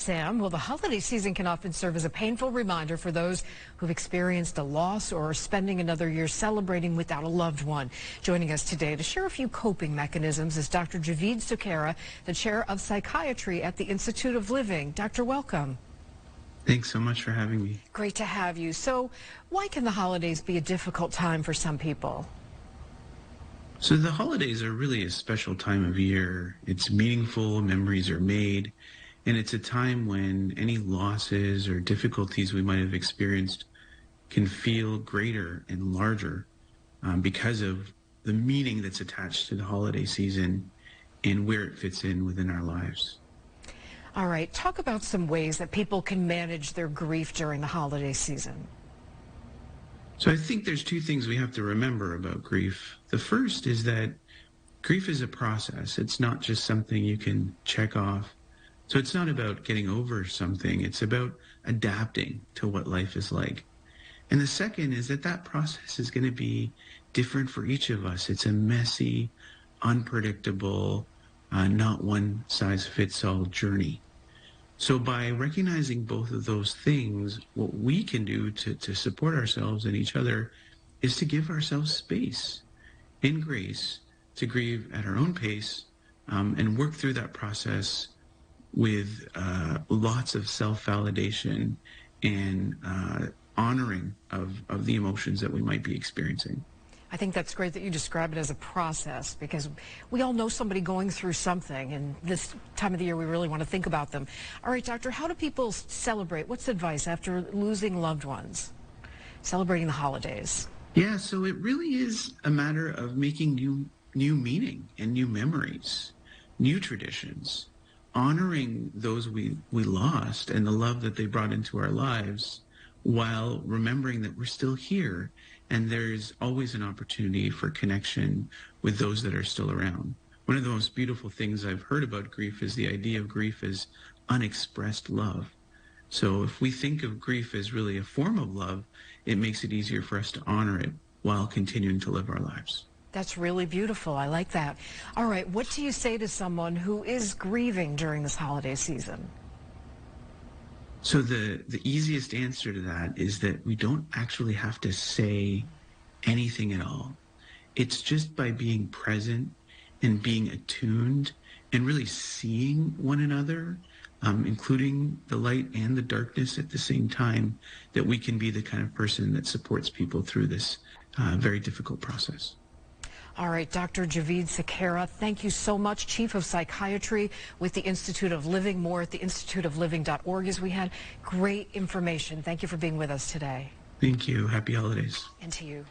Sam. Well, the holiday season can often serve as a painful reminder for those who've experienced a loss or are spending another year celebrating without a loved one. Joining us today to share a few coping mechanisms is Dr. Javeed Sukhera, the chair of psychiatry at the Institute of Living. Doctor, welcome. Thanks so much for having me. Great to have you. So why can the holidays be a difficult time for some people? So the holidays are really a special time of year. It's meaningful, memories are made, and it's a time when any losses or difficulties we might have experienced can feel greater and larger because of the meaning that's attached to the holiday season and where it fits in within our lives. All right, talk about some ways that people can manage their grief during the holiday season. So I think there's two things we have to remember about grief. The first is that grief is a process. It's not just something you can check off. So it's not about getting over something. It's about adapting to what life is like. And the second is that that process is going to be different for each of us. It's a messy, unpredictable, not one size fits all journey. So by recognizing both of those things, what we can do to support ourselves and each other is to give ourselves space and grace to grieve at our own pace and work through that process with lots of self-validation and honoring of the emotions that we might be experiencing. I think that's great that you describe it as a process, because we all know somebody going through something, and this time of the year we really want to think about them. All right, doctor, how do people celebrate? What's advice after losing loved ones, celebrating the holidays? Yeah, so it really is a matter of making new meaning and new memories, new traditions, honoring those we lost and the love that they brought into our lives, while remembering that we're still here and there's always an opportunity for connection with those that are still around. One of the most beautiful things I've heard about grief is the idea of grief as unexpressed love. So if we think of grief as really a form of love, it makes it easier for us to honor it while continuing to live our lives. That's really beautiful. I like that. All right, what do you say to someone who is grieving during this holiday season? So the easiest answer to that is that we don't actually have to say anything at all. It's just by being present and being attuned and really seeing one another, including the light and the darkness at the same time, that we can be the kind of person that supports people through this very difficult process. All right, Dr. Javeed Sukhera, thank you so much. Chief of Psychiatry with the Institute of Living. More at theinstituteofliving.org, as we had great information. Thank you for being with us today. Thank you. Happy holidays. And to you.